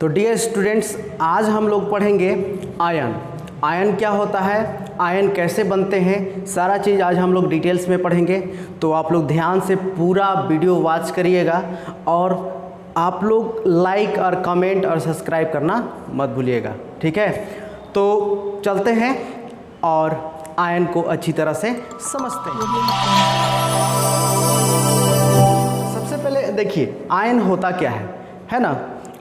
तो dear students, आज हम लोग पढ़ेंगे आयन। आयन क्या होता है, आयन कैसे बनते हैं, सारा चीज़ आज हम लोग डिटेल्स में पढ़ेंगे। तो आप लोग ध्यान से पूरा वीडियो वॉच करिएगा और आप लोग लाइक और कमेंट और सब्सक्राइब करना मत भूलिएगा, ठीक है। तो चलते हैं और आयन को अच्छी तरह से समझते हैं। सबसे पहले देखिए आयन होता क्या है ना।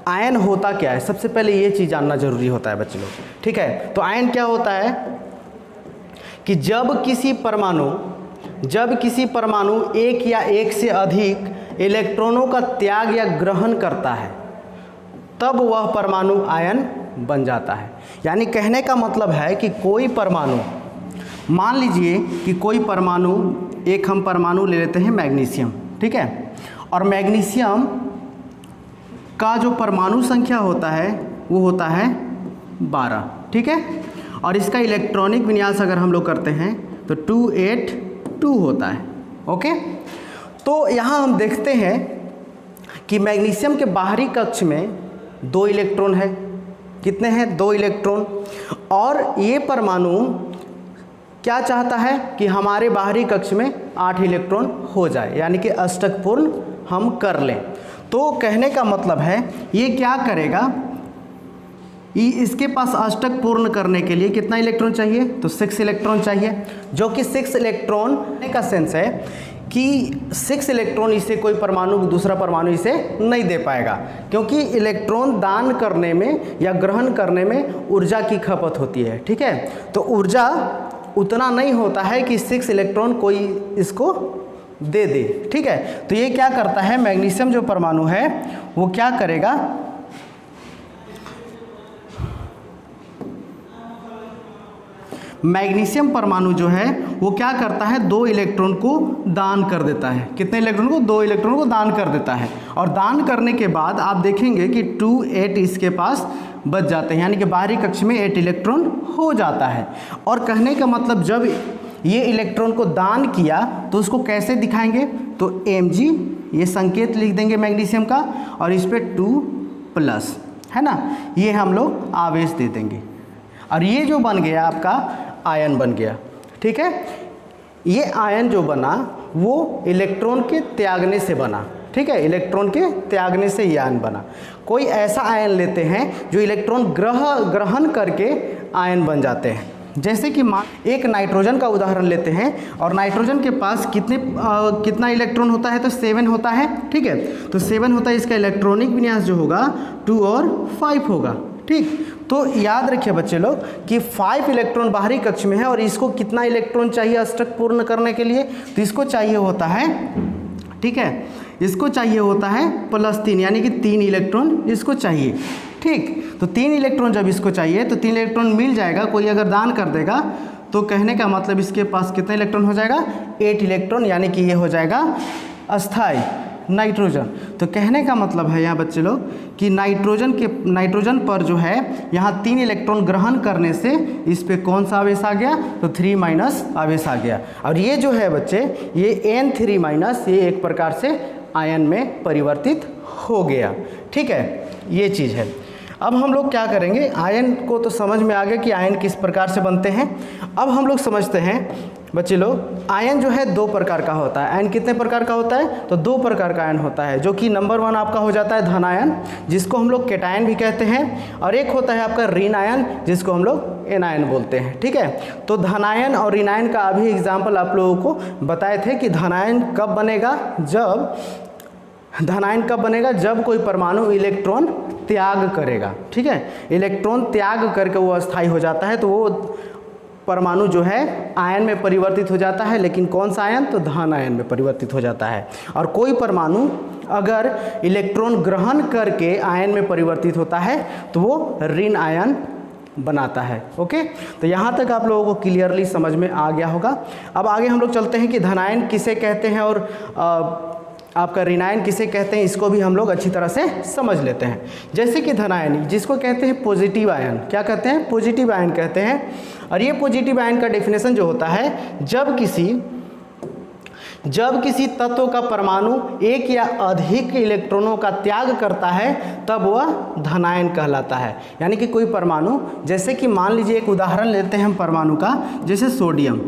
आयन होता क्या है, सबसे पहले ये चीज़ जानना जरूरी होता है बच्चे लोग, ठीक है। तो आयन क्या होता है कि जब किसी परमाणु एक या एक से अधिक इलेक्ट्रॉनों का त्याग या ग्रहण करता है तब वह परमाणु आयन बन जाता है। यानी कहने का मतलब है कि कोई परमाणु, मान लीजिए कि कोई परमाणु, एक हम परमाणु ले लेते हैं मैग्नीशियम, ठीक है। और मैग्नीशियम का जो परमाणु संख्या होता है वो होता है 12, ठीक है। और इसका इलेक्ट्रॉनिक विन्यास अगर हम लोग करते हैं तो 282 होता है, ओके। तो यहाँ हम देखते हैं कि मैग्नीशियम के बाहरी कक्ष में 2 इलेक्ट्रॉन है। कितने हैं? 2 इलेक्ट्रॉन। और ये परमाणु क्या चाहता है कि हमारे बाहरी कक्ष में 8 इलेक्ट्रॉन हो जाए, यानी कि अष्टक पूर्ण हम कर लें। तो कहने का मतलब है ये क्या करेगा, इसके पास अष्टक पूर्ण करने के लिए कितना इलेक्ट्रॉन चाहिए? तो 6 इलेक्ट्रॉन चाहिए, जो कि 6 इलेक्ट्रॉन का सेंस है कि 6 इलेक्ट्रॉन इसे कोई परमाणु, दूसरा परमाणु इसे नहीं दे पाएगा, क्योंकि इलेक्ट्रॉन दान करने में या ग्रहण करने में ऊर्जा की खपत होती है, ठीक है। तो ऊर्जा उतना नहीं होता है कि 6 इलेक्ट्रॉन कोई इसको दे दे, ठीक है। तो ये क्या करता है, मैग्नीशियम जो परमाणु है वो क्या करेगा, मैग्नीशियम परमाणु जो है वो क्या करता है, 2 इलेक्ट्रॉन को दान कर देता है। कितने इलेक्ट्रॉन को? 2 इलेक्ट्रॉन को दान कर देता है। और दान करने के बाद आप देखेंगे कि 2 8 इसके पास बच जाते हैं, यानी कि बाहरी कक्ष में 8 इलेक्ट्रॉन हो जाता है। और कहने का मतलब जब ये इलेक्ट्रॉन को दान किया तो उसको कैसे दिखाएंगे? तो Mg, ये संकेत लिख देंगे मैग्नीशियम का, और इस पे 2+ है ना, ये हम लोग आवेश दे देंगे। और ये जो बन गया आपका आयन बन गया, ठीक है। ये आयन जो बना वो इलेक्ट्रॉन के त्यागने से बना, ठीक है। इलेक्ट्रॉन के त्यागने से ये आयन बना। कोई ऐसा आयन लेते हैं जो इलेक्ट्रॉन ग्रहण करके आयन बन जाते हैं। जैसे कि एक नाइट्रोजन का उदाहरण लेते हैं, और नाइट्रोजन के पास कितना इलेक्ट्रॉन होता है? तो 7 होता है, ठीक है। तो 7 होता है, इसका इलेक्ट्रॉनिक विन्यास जो होगा 2 और 5 होगा, ठीक। तो याद रखिए बच्चे लोग कि 5 इलेक्ट्रॉन बाहरी कक्ष में है, और इसको कितना इलेक्ट्रॉन चाहिए अष्टक पूर्ण करने के लिए? तो इसको चाहिए होता है, ठीक है, इसको चाहिए होता है +3, यानी कि 3 इलेक्ट्रॉन इसको चाहिए, ठीक। तो 3 इलेक्ट्रॉन जब इसको चाहिए तो 3 इलेक्ट्रॉन मिल जाएगा, कोई अगर दान कर देगा तो कहने का मतलब इसके पास कितना इलेक्ट्रॉन हो जाएगा? 8 इलेक्ट्रॉन, यानी कि ये हो जाएगा अस्थाई नाइट्रोजन। तो कहने का मतलब है यहाँ बच्चे लोग कि नाइट्रोजन पर जो है यहाँ 3 इलेक्ट्रॉन ग्रहण करने से इस पे कौन सा आवेश आ गया? तो 3- आवेश आ गया। और ये जो है बच्चे, ये N3- ये एक प्रकार से आयन में परिवर्तित हो गया, ठीक है। ये चीज़ है। अब हम लोग क्या करेंगे, आयन को तो समझ में आ गया कि आयन किस प्रकार से बनते हैं। अब हम लोग समझते हैं बच्चे लोग, आयन जो है 2 प्रकार का होता है। आयन कितने प्रकार का होता है? तो 2 प्रकार का आयन होता है, जो कि नंबर 1 आपका हो जाता है धन आयन, जिसको हम लोग केटायन भी कहते हैं, और एक होता है आपका ऋण आयन, जिसको हम लोग एनायन बोलते हैं, ठीक है। तो धन आयन और ऋण आयन का अभी एग्जाम्पल आप लोगों को बताए थे कि धन आयन कब बनेगा, जब कोई परमाणु इलेक्ट्रॉन त्याग करेगा, ठीक है। इलेक्ट्रॉन त्याग करके वो अस्थाई हो जाता है, तो वो परमाणु जो है आयन में परिवर्तित हो जाता है। लेकिन कौन सा आयन? तो धन आयन में परिवर्तित हो जाता है। और कोई परमाणु अगर इलेक्ट्रॉन ग्रहण करके आयन में परिवर्तित होता है तो वो ऋण आयन बनाता है, ओके। तो यहाँ तक आप लोगों को क्लियरली समझ में आ गया होगा। अब आगे हम लोग चलते हैं कि धनायन किसे कहते हैं और आपका ऋणायन किसे कहते हैं, इसको भी हम लोग अच्छी तरह से समझ लेते हैं। जैसे कि धनायन, जिसको कहते हैं पॉजिटिव आयन, क्या कहते हैं? पॉजिटिव आयन कहते हैं। और ये पॉजिटिव आयन का डेफिनेशन जो होता है, जब जब किसी तत्व का परमाणु एक या अधिक इलेक्ट्रॉनों का त्याग करता है तब वह धनायन कहलाता है। यानी कि कोई परमाणु, जैसे कि मान लीजिए एक उदाहरण लेते हैं हम परमाणु का, जैसे सोडियम,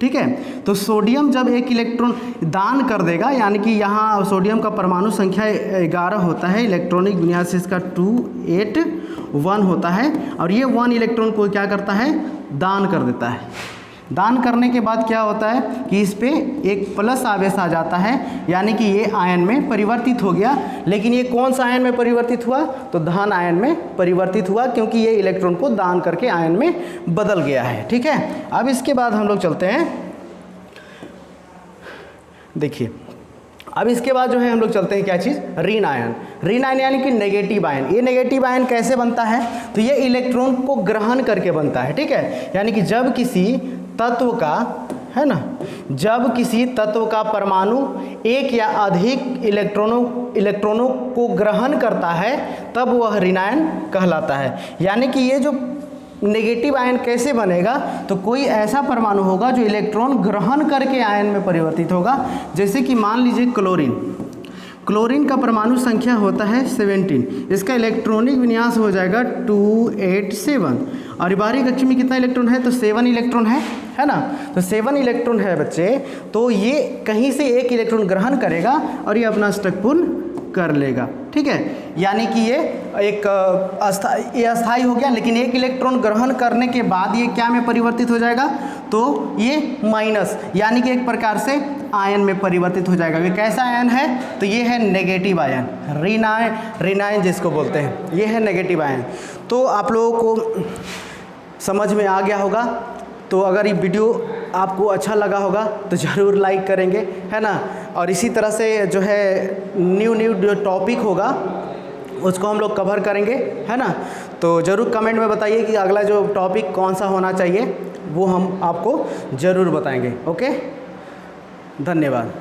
ठीक है। तो सोडियम जब एक इलेक्ट्रॉन दान कर देगा, यानी कि यहाँ सोडियम का परमाणु संख्या 11 होता है, इलेक्ट्रॉनिक विन्यास से इसका 281 होता है, और ये 1 इलेक्ट्रॉन को क्या करता है, दान कर देता है। दान करने के बाद क्या होता है कि इस पे एक प्लस आवेश आ जाता है, यानी कि ये आयन में परिवर्तित हो गया। लेकिन ये कौन सा आयन में परिवर्तित हुआ, तो धन आयन में परिवर्तित हुआ, क्योंकि ये इलेक्ट्रॉन को दान करके आयन में बदल गया है, ठीक है। अब इसके बाद हम लोग चलते हैं, देखिए अब इसके बाद जो है हम लोग चलते हैं क्या चीज़, ऋण आयन। ऋण आयन यानी कि नेगेटिव आयन। ये नेगेटिव आयन कैसे बनता है, तो ये इलेक्ट्रॉन को ग्रहण करके बनता है, ठीक है। यानी कि जब किसी तत्व का, है ना, जब किसी तत्व का परमाणु एक या अधिक इलेक्ट्रॉनों को ग्रहण करता है तब वह ऋण आयन कहलाता है। यानी कि ये जो नेगेटिव आयन कैसे बनेगा, तो कोई ऐसा परमाणु होगा जो इलेक्ट्रॉन ग्रहण करके आयन में परिवर्तित होगा। जैसे कि मान लीजिए क्लोरीन का परमाणु संख्या होता है 17, इसका इलेक्ट्रॉनिक विन्यास हो जाएगा 287, और बाहरी कक्षी में कितना इलेक्ट्रॉन है, तो 7 इलेक्ट्रॉन है ना। तो 7 इलेक्ट्रॉन है बच्चे, तो ये कहीं से एक इलेक्ट्रॉन ग्रहण करेगा और ये अपना स्टक पूर्ण कर लेगा, ठीक है। यानी कि ये एक अस्थायी हो गया, लेकिन एक इलेक्ट्रॉन ग्रहण करने के बाद ये क्या में परिवर्तित हो जाएगा, तो ये माइनस, यानी कि एक प्रकार से आयन में परिवर्तित हो जाएगा। ये कैसा आयन है, तो ये है नेगेटिव आयन, ऋण आयन जिसको बोलते हैं, ये है नेगेटिव आयन। तो आप लोगों को समझ में आ गया होगा। तो अगर ये वीडियो आपको अच्छा लगा होगा तो ज़रूर लाइक करेंगे, है ना। और इसी तरह से जो है न्यू जो टॉपिक होगा उसको हम लोग कवर करेंगे, है ना। तो ज़रूर कमेंट में बताइए कि अगला जो टॉपिक कौन सा होना चाहिए, वो हम आपको ज़रूर बताएंगे। ओके, धन्यवाद।